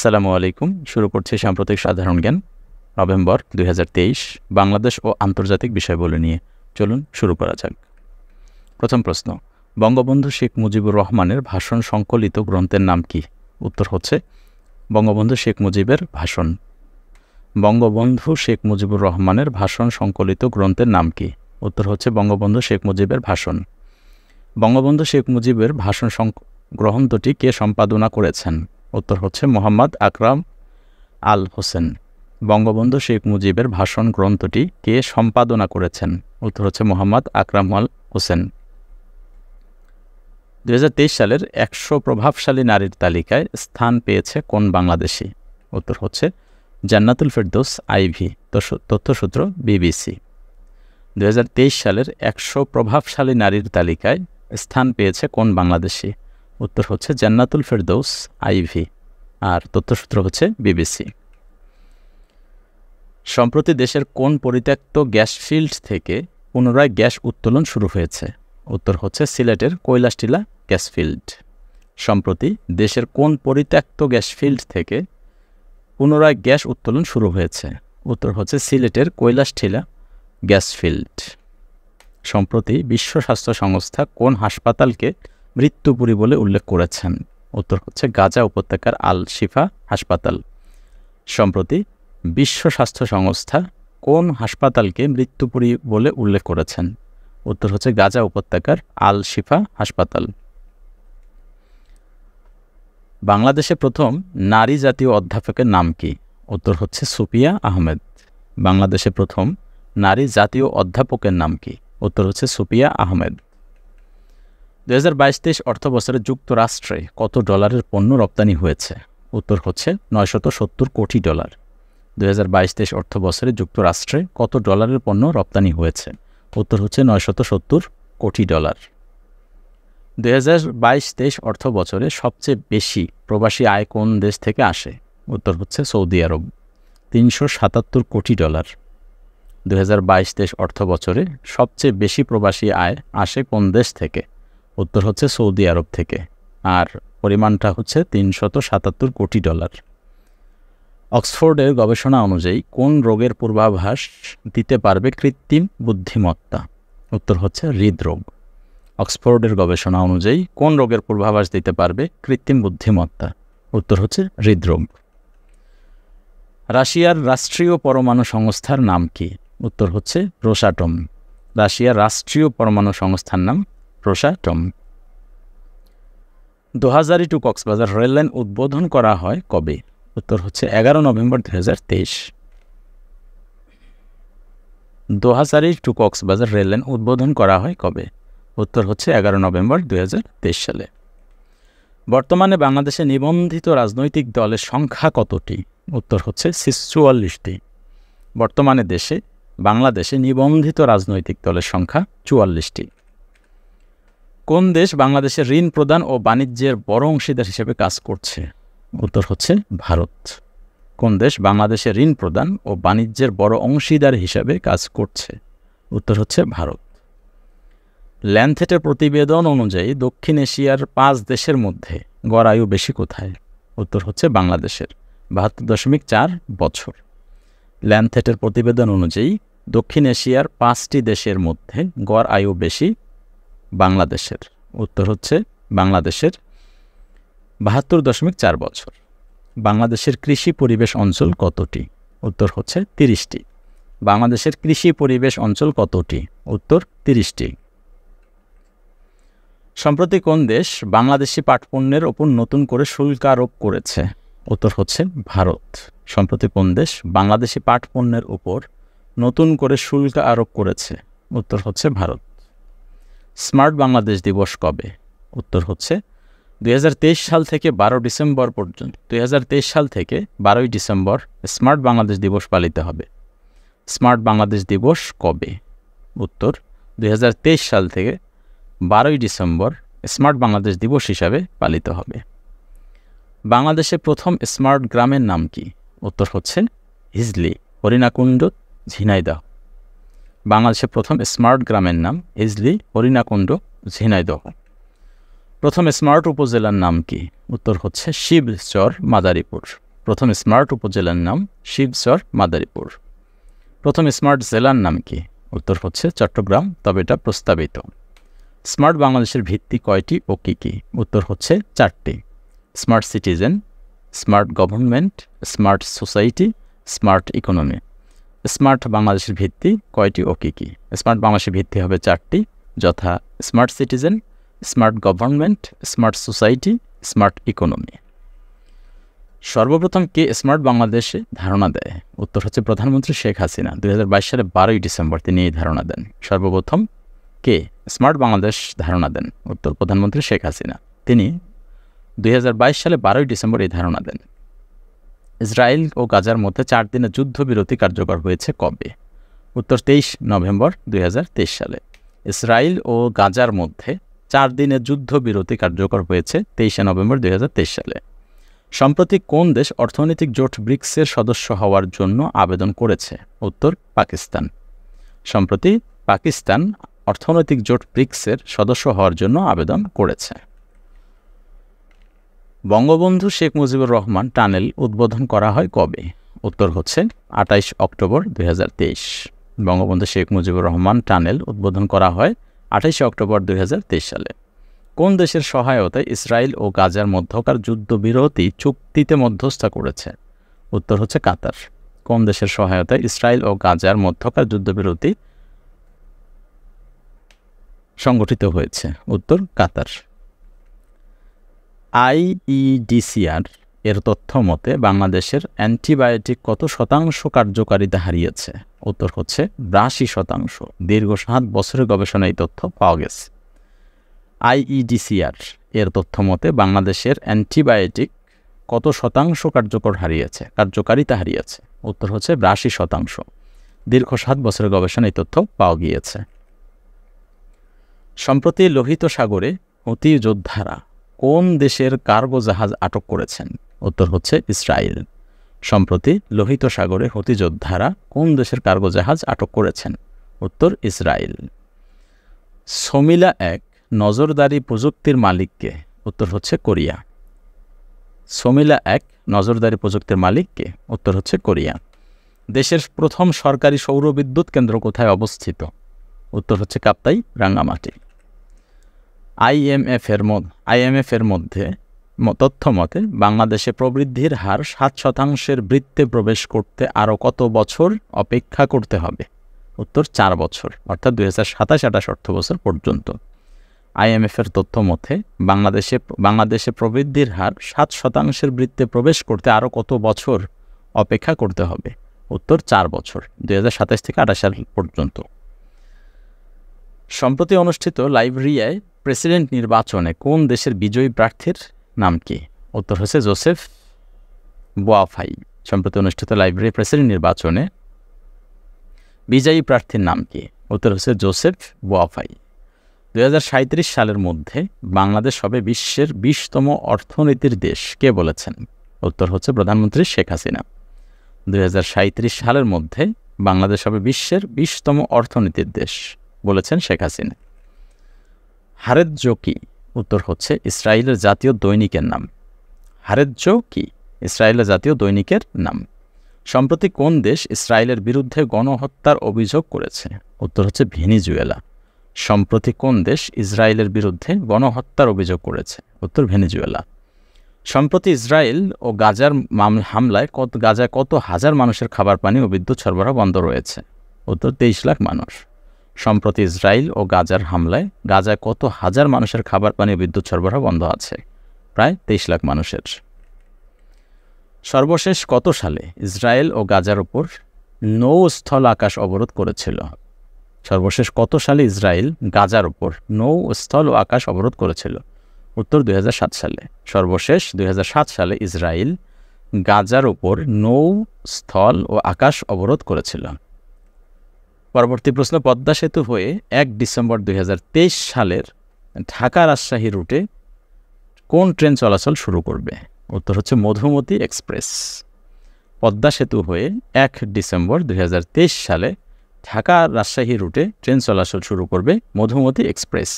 আসসালামু আলাইকুম। শুরু করছি সাম্প্রতিক সাধারণ জ্ঞান নভেম্বর 2023 বাংলাদেশ ও আন্তর্জাতিক বিষয়বস্তু নিয়ে। চলুন শুরু করা যাক। প্রথম প্রশ্ন, বঙ্গবন্ধু শেখ মুজিবুর রহমানের ভাষণ সংকলিত গ্রন্থের নাম কি? উত্তর হচ্ছে বঙ্গবন্ধু শেখ মুজিবের ভাষণ। বঙ্গবন্ধু শেখ মুজিবুর রহমানের ভাষণ সংকলিত গ্রন্থের নাম কি? উত্তর হচ্ছে বঙ্গবন্ধু শেখ মুজিবের ভাষণ। বঙ্গবন্ধু শেখ মুজিবের ভাষণ গ্রন্থটি কে সম্পাদনা করেছেন? উত্তর হচ্ছে মোহাম্মদ আকরাম আল হোসেন। বঙ্গবন্ধু শেখ মুজিবের ভাষণ গ্রন্থটি কে সম্পাদনা করেছেন? উত্তর হচ্ছে মোহাম্মদ আকরাম আল হোসেন। 2023 সালের 100 প্রভাবশালী নারীর তালিকায় স্থান পেয়েছে কোন বাংলাদেশী? উত্তর হচ্ছে জান্নাতুল ফেরদৌস আইভি। তথ্যসূত্র বিবিসি। 2023 সালের 100 প্রভাবশালী নারীর তালিকায় স্থান পেয়েছে কোন বাংলাদেশী? উত্তর হচ্ছে জান্নাতুল ফেরদৌস আইভি। আর তথ্যসূত্র হচ্ছে বিবিসি। সম্প্রতি দেশের কোন পরিত্যক্ত গ্যাস ফিল্ড থেকে পুনরায় গ্যাস উত্তোলন শুরু হয়েছে? উত্তর হচ্ছে সিলেটের কৈলাসটিলা গ্যাস ফিল্ড। সম্প্রতি দেশের কোন পরিত্যক্ত গ্যাস ফিল্ড থেকে পুনরায় গ্যাস উত্তোলন শুরু হয়েছে? উত্তর হচ্ছে সিলেটের কৈলাসটিলা গ্যাস ফিল্ড। সম্প্রতি বিশ্ব স্বাস্থ্য সংস্থা কোন হাসপাতালকে মৃত্যুপুরী বলে উল্লেখ করেছেন? উত্তর হচ্ছে গাজা উপত্যকার আল শিফা হাসপাতাল। সম্প্রতি বিশ্ব স্বাস্থ্য সংস্থা কোন হাসপাতালকে মৃত্যুপুরী বলে উল্লেখ করেছেন? উত্তর হচ্ছে গাজা উপত্যকার আল শিফা হাসপাতাল। বাংলাদেশে প্রথম নারী জাতীয় অধ্যাপকের নাম কি? উত্তর হচ্ছে সুপিয়া আহমেদ। বাংলাদেশে প্রথম নারী জাতীয় অধ্যাপকের নাম কি? উত্তর হচ্ছে সুপিয়া আহমেদ। 2022-23 অর্থবছরে যুক্তরাষ্ট্রে কত ডলারের পণ্য রপ্তানি হয়েছে? উত্তর হচ্ছে $970 কোটি। 2022-23 অর্থবছরে যুক্তরাষ্ট্রে কত ডলারের পণ্য রপ্তানি হয়েছে? উত্তর হচ্ছে $970 কোটি। 2022-23 অর্থবছরে সবচেয়ে বেশি প্রবাসী আয় কোন দেশ থেকে আসে? উত্তর হচ্ছে সৌদি আরব, $377 কোটি। 2022-23 অর্থবছরে সবচেয়ে বেশি প্রবাসী আয় আসে কোন দেশ থেকে? উত্তর হচ্ছে সৌদি আরব থেকে, আর পরিমাণটা হচ্ছে $377 কোটি। অক্সফোর্ডের গবেষণা অনুযায়ী কোন রোগের পূর্বাভাস দিতে পারবে কৃত্রিম বুদ্ধিমত্তা? উত্তর হচ্ছে হৃদরোগ। অক্সফোর্ডের গবেষণা অনুযায়ী কোন রোগের পূর্বাভাস দিতে পারবে কৃত্রিম বুদ্ধিমত্তা? উত্তর হচ্ছে হৃদরোগ। রাশিয়ার রাষ্ট্রীয় পরমাণু সংস্থার নাম কি? উত্তর হচ্ছে রোসাটম। রাশিয়ার রাষ্ট্রীয় পরমাণু সংস্থার নাম Rosatom. Dohazari to Cox's Bazar rail line উদ্বোধন করা হয় কবে? উত্তর হচ্ছে 11 November 2023। Dohazari to Cox's Bazar rail line উদ্বোধন করা হয় কবে? উত্তর হচ্ছে 11 নভেম্বর 2023 সালে। বর্তমানে বাংলাদেশে নিবন্ধিত রাজনৈতিক দলের সংখ্যা কতটি? উত্তর হচ্ছে 44টি। বর্তমানে বাংলাদেশে নিবন্ধিত রাজনৈতিক দলের সংখ্যা 44টি। কোন দেশ বাংলাদেশের ঋণ প্রদান ও বাণিজ্যের বড় অংশীদার হিসেবে কাজ করছে? উত্তর হচ্ছে ভারত। কোন দেশ বাংলাদেশের ঋণ প্রদান ও বাণিজ্যের বড় অংশীদার হিসেবে কাজ করছে? উত্তর হচ্ছে ভারত। ল্যান্ডসেটের প্রতিবেদন অনুযায়ী দক্ষিণ এশিয়ার 5 দেশের মধ্যে গড় আয়ু বেশি কোথায়? উত্তর হচ্ছে বাংলাদেশের, 72.4 বছর। ল্যান্ডসেটের প্রতিবেদন অনুযায়ী দক্ষিণ এশিয়ার 5টি দেশের মধ্যে গড় আয়ু বেশি বাংলাদেশের। উত্তর হচ্ছে বাংলাদেশের 72.4 বছর। বাংলাদেশের কৃষি পরিবেশ অঞ্চল কতটি? উত্তর হচ্ছে 30টি। বাংলাদেশের কৃষি পরিবেশ অঞ্চল কতটি? উত্তর 30টি। সম্প্রতি কোন দেশ বাংলাদেশি পাটপণ্যের ওপর নতুন করে শুল্ক আরোপ করেছে? উত্তর হচ্ছে ভারত। সম্প্রতি কোন দেশ বাংলাদেশি পাটপণ্যের উপর নতুন করে শুল্ক আরোপ করেছে? উত্তর হচ্ছে ভারত। স্মার্ট বাংলাদেশ দিবস কবে? উত্তর হচ্ছে 2023 সাল থেকে 12 ডিসেম্বর পর্যন্ত। 2023 সাল থেকে 12ই ডিসেম্বর স্মার্ট বাংলাদেশ দিবস পালিত হবে। স্মার্ট বাংলাদেশ দিবস কবে? উত্তর 2023 সাল থেকে 12ই ডিসেম্বর স্মার্ট বাংলাদেশ দিবস হিসাবে পালিত হবে। বাংলাদেশে প্রথম স্মার্ট গ্রামের নাম কি? উত্তর হচ্ছে হিজলি, হরিণাকুণ্ড, ঝিনাইদহ। বাংলাদেশে প্রথম স্মার্ট গ্রামের নাম হিজলি, হরিণাকুণ্ড, ঝিনাইদহ। প্রথম স্মার্ট উপজেলার নাম কি? উত্তর হচ্ছে শিবচর, মাদারীপুর। প্রথম স্মার্ট উপজেলার নাম শিবচর মাদারীপুর। প্রথম স্মার্ট জেলার নাম কি? উত্তর হচ্ছে চট্টগ্রাম, তবে এটা প্রস্তাবিত। স্মার্ট বাংলাদেশের ভিত্তি কয়টি ও কী কী? উত্তর হচ্ছে 4টি। Smart citizen, smart government, smart society, smart economy. Smart বাংলাদেশের ভিত্তি কয়টি ও কী কী? স্মার্ট বাংলাদেশের ভিত্তি হবে 4টি, যথা smart citizen, smart government, smart society, smart economy. সর্বপ্রথম কে স্মার্ট বাংলাদেশে ধারণা দেয়? উত্তর হচ্ছে প্রধানমন্ত্রী শেখ হাসিনা। 2022 সালে 12ই ডিসেম্বর তিনি এই ধারণা দেন। সর্বপ্রথম কে স্মার্ট বাংলাদেশ ধারণা দেন? উত্তর প্রধানমন্ত্রী শেখ হাসিনা। তিনি 2022 সালে 12ই ডিসেম্বর এই ধারণা দেন। ইসরায়েল ও গাজার মধ্যে 4 দিনের যুদ্ধবিরতি কার্যকর হয়েছে কবে? উত্তর 23 নভেম্বর 2023 সালে। ইসরায়েল ও গাজার মধ্যে 4 দিনের যুদ্ধবিরতি কার্যকর হয়েছে 23 নভেম্বর 2023 সালে। সম্প্রতি কোন দেশ অর্থনৈতিক জোট ব্রিক্সের সদস্য হওয়ার জন্য আবেদন করেছে? উত্তর পাকিস্তান। সম্প্রতি পাকিস্তান অর্থনৈতিক জোট ব্রিক্সের সদস্য হওয়ার জন্য আবেদন করেছে। বঙ্গবন্ধু শেখ মুজিবুর রহমান টানেল উদ্বোধন করা হয় কবে? উত্তর হচ্ছে 28 অক্টোবর 2023। বঙ্গবন্ধু শেখ মুজিবুর রহমান টানেল উদ্বোধন করা হয় 28 অক্টোবর 2023 সালে। কোন দেশের সহায়তায় ইসরায়েল ও গাজার মধ্যকার যুদ্ধবিরতি চুক্তিতে মধ্যস্থতা করেছে? উত্তর হচ্ছে কাতার। কোন দেশের সহায়তায় ইসরায়েল ও গাজার মধ্যকার যুদ্ধবিরতি সংগঠিত হয়েছে? উত্তর কাতার। IEDCR এর তথ্য মতে বাংলাদেশের অ্যান্টিবায়োটিক কত শতাংশ কার্যকারিতা হারিয়েছে? উত্তর হচ্ছে 82%। দীর্ঘ 7 বছরের গবেষণায় এই তথ্য পাওয়া গেছে। IEDCR এর তথ্য মতে বাংলাদেশের অ্যান্টিবায়োটিক কত শতাংশ কার্যকারিতা হারিয়েছে? উত্তর হচ্ছে 82%। দীর্ঘ 7 বছরের গবেষণায় এই তথ্য পাওয়া গিয়েছে। সম্প্রতি লোহিত সাগরে হুতি যোদ্ধারা কোন দেশের কার্গো জাহাজ আটক করেছেন? উত্তর হচ্ছে ইসরায়েল। সম্প্রতি লোহিত সাগরে হুতি যোদ্ধারা কোন দেশের কার্গো জাহাজ আটক করেছেন? উত্তর ইসরায়েল। সমিলা 1 নজরদারি প্রযুক্তির মালিককে? উত্তর হচ্ছে কোরিয়া। সমিলা 1 নজরদারি প্রযুক্তির মালিককে? উত্তর হচ্ছে কোরিয়া। দেশের প্রথম সরকারি সৌরবিদ্যুৎ কেন্দ্র কোথায় অবস্থিত? উত্তর হচ্ছে কাপ্তাই রাঙ্গামাটি। IMF এর মধ্যে তথ্য মতে বাংলাদেশে প্রবৃদ্ধির হার 7% বৃত্তে প্রবেশ করতে আরও কত বছর অপেক্ষা করতে হবে? উত্তর 4 বছর, অর্থাৎ 2027-28 অর্থবছর পর্যন্ত। IMF এর তথ্য মতে বাংলাদেশে প্রবৃদ্ধির হার 7% বৃত্তে প্রবেশ করতে আরও কত বছর অপেক্ষা করতে হবে? উত্তর 4 বছর, 2027 থেকে 28 সাল পর্যন্ত। সম্প্রতি অনুষ্ঠিত লাইবেরিয়ায় প্রেসিডেন্ট নির্বাচনে কোন দেশের বিজয়ী প্রার্থীর নাম কি? উত্তর হচ্ছে জোসেফ বোয়াফাই। সম্প্রতি অনুষ্ঠিত লাইবেরিয়া প্রেসিডেন্ট নির্বাচনে বিজয়ী প্রার্থীর নাম কি? উত্তর হচ্ছে জোসেফ বোয়াফাই। 2037 সালের মধ্যে বাংলাদেশ হবে বিশ্বের 20তম অর্থনীতির দেশ কে বলেছেন? উত্তর হচ্ছে প্রধানমন্ত্রী শেখ হাসিনা। 2037 সালের মধ্যে বাংলাদেশ হবে বিশ্বের 20তম অর্থনীতির দেশ বলেছেন শেখ হাসিনা। হারেজ্জ কি? উত্তর হচ্ছে ইসরায়েলের জাতীয় দৈনিকের নাম। হারেজ্জ কি? ইসরায়েলের জাতীয় দৈনিকের নাম। সম্প্রতি কোন দেশ ইসরায়েলের বিরুদ্ধে গণহত্যার অভিযোগ করেছে? উত্তর হচ্ছে ভেনেজুয়েলা। সম্প্রতি কোন দেশ ইসরায়েলের বিরুদ্ধে গণহত্যার অভিযোগ করেছে? উত্তর ভেনেজুয়েলা। সম্প্রতি ইসরায়েল ও গাজার হামলায় গাজায় কত হাজার মানুষের খাবার পানি ও বিদ্যুৎ সরবরাহ বন্ধ রয়েছে? উত্তর 23 লাখ মানুষ। সম্প্রতি ইসরায়েল ও গাজার হামলায় গাজায় কত হাজার মানুষের খাবার পানি ও বিদ্যুৎ সরবরাহ বন্ধ আছে? প্রায় 23 লাখ মানুষের। সর্বশেষ কত সালে ইসরায়েল ও গাজার উপর নৌ স্থল আকাশ অবরোধ করেছিল? সর্বশেষ কত সালে ইসরায়েল গাজার উপর নৌ স্থল ও আকাশ অবরোধ করেছিল? উত্তর 2007 সালে। সর্বশেষ 2007 সালে ইসরায়েল গাজার উপর নৌ স্থল ও আকাশ অবরোধ করেছিল। পরবর্তী প্রশ্ন, পদ্মা সেতু হয়ে 1 ডিসেম্বর 2023 সালের ঢাকা রাজশাহী রুটে কোন ট্রেন চলাচল শুরু করবে? উত্তর হচ্ছে মধুমতি এক্সপ্রেস। পদ্মা সেতু হয়ে 1 ডিসেম্বর 2023 সালে ঢাকা রাজশাহী রুটে ট্রেন চলাচল শুরু করবে মধুমতি এক্সপ্রেস।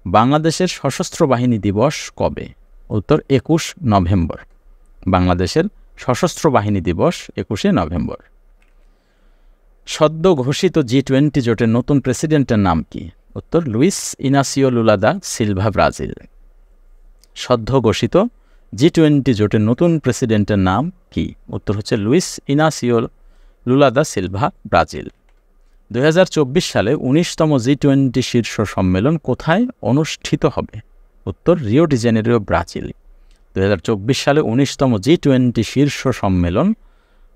বাংলাদেশের সশস্ত্র বাহিনী দিবস কবে? উত্তর 21 নভেম্বর। বাংলাদেশের সশস্ত্র বাহিনী দিবস 21শে নভেম্বর। সদ্য ঘোষিত G20 জোটের নতুন প্রেসিডেন্টের নাম কি? উত্তর Luiz Inacio Lula da Silva, Brazil. সদ্য ঘোষিত G20 জোটের নতুন প্রেসিডেন্টের নাম কি? উত্তর হচ্ছে Luiz Inacio Lula da Silva, Brazil. 2024 সালে 19তম G20 শীর্ষ সম্মেলন কোথায় অনুষ্ঠিত হবে? উত্তর রিও ডি জেনেরিও, ব্রাজিল। 2024 সালে 19তম G20 শীর্ষ সম্মেলন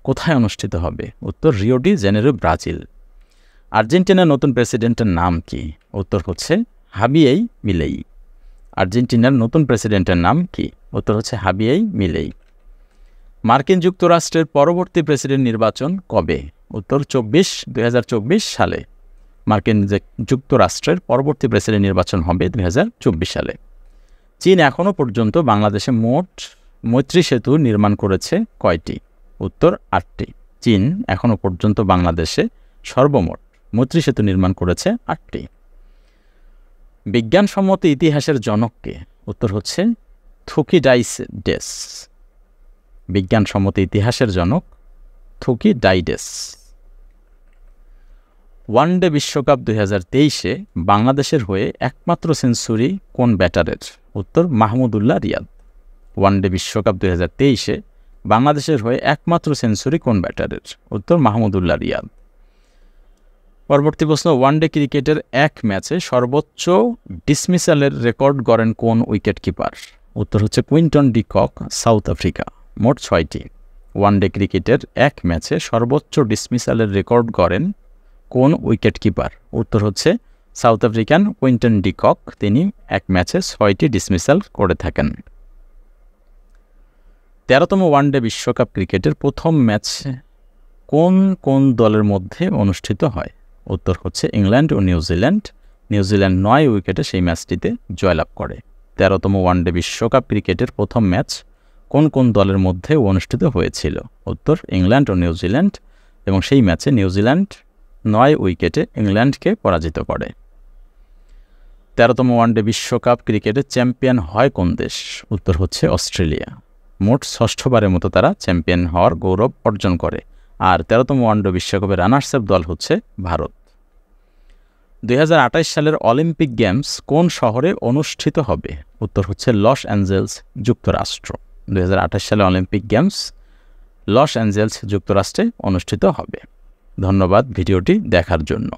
কোথায় অনুষ্ঠিত হবে? উত্তর রিও ডি জেনেরিও, ব্রাজিল। আর্জেন্টিনার নতুন প্রেসিডেন্টের নাম কি? উত্তর হচ্ছে হাবিয়েই মিলেই। আর্জেন্টিনার নতুন প্রেসিডেন্টের নাম কি? উত্তর হচ্ছে হাবিয়েই মিলেই। মার্কিন যুক্তরাষ্ট্রের পরবর্তী প্রেসিডেন্ট নির্বাচন কবে? উত্তর 2024 সালে মার্কিন যুক্তরাষ্ট্রের পরবর্তী প্রেসিডেন্ট নির্বাচন হবে 2024 সালে। চীন এখনও পর্যন্ত বাংলাদেশে মোট মৈত্রী সেতু নির্মাণ করেছে কয়টি? উত্তর 8টি। চীন এখনও পর্যন্ত বাংলাদেশে সর্বমোট মৈত্রী সেতু নির্মাণ করেছে 8টি। বিজ্ঞানসম্মত ইতিহাসের জনককে? উত্তর হচ্ছে থুকিডাইডেস। বিজ্ঞানসম্মত ইতিহাসের জনক থুকিডাইডেস। ওয়ানডে বিশ্বকাপ 2023-এ বাংলাদেশের হয়ে একমাত্র সেঞ্চুরি কোন ব্যাটারের? উত্তর মাহমুদুল্লাহ রিয়াদ। ওয়ানডে বিশ্বকাপ 2023-এ বাংলাদেশের হয়ে একমাত্র সেঞ্চুরি কোন ব্যাটারের? উত্তর মাহমুদুল্লাহ রিয়াদ। পরবর্তী প্রশ্ন, ওয়ানডে ক্রিকেটের এক ম্যাচে সর্বোচ্চ ডিসমিসালের রেকর্ড গড়েন কোন উইকেট কিপার? উত্তর হচ্ছে Quinton de Kock, south Africa. মোট 6টি। ওয়ানডে ক্রিকেটের এক ম্যাচে সর্বোচ্চ ডিসমিসালের রেকর্ড গড়েন কোন উইকেট কিপার? উত্তর হচ্ছে south African Quinton de Kock. তিনি এক ম্যাচে 6টি ডিসমিসাল করে থাকেন। 13তম ওয়ানডে বিশ্বকাপ ক্রিকেটের প্রথম ম্যাচ কোন কোন দলের মধ্যে অনুষ্ঠিত হয়? উত্তর হচ্ছে ইংল্যান্ড ও নিউজিল্যান্ড। নিউজিল্যান্ড 9 উইকেটে সেই ম্যাচটিতে জয়লাভ করে। 13তম ওয়ানডে বিশ্বকাপ ক্রিকেটের প্রথম ম্যাচ কোন কোন দলের মধ্যে অনুষ্ঠিত হয়েছিল? উত্তর ইংল্যান্ড ও নিউজিল্যান্ড, এবং সেই ম্যাচে নিউজিল্যান্ড 9 উইকেটে ইংল্যান্ডকে পরাজিত করে। 13তম ওয়ানডে বিশ্বকাপ ক্রিকেটের চ্যাম্পিয়ন হয় কোন দেশ? উত্তর হচ্ছে অস্ট্রেলিয়া। মোট 6ঠবারের মতো তারা চ্যাম্পিয়ন হওয়ার গৌরব অর্জন করে। আর 13তম ওয়ানডে বিশ্বকাপের রানার্স আপ দল হচ্ছে ভারত। 2028 সালের অলিম্পিক গেমস কোন শহরে অনুষ্ঠিত হবে? উত্তর হচ্ছে লস অ্যাঞ্জেলস, যুক্তরাষ্ট্র। 2028 সালে অলিম্পিক গেমস লস অ্যাঞ্জেলস, যুক্তরাষ্ট্রে অনুষ্ঠিত হবে। ধন্যবাদ ভিডিওটি দেখার জন্য।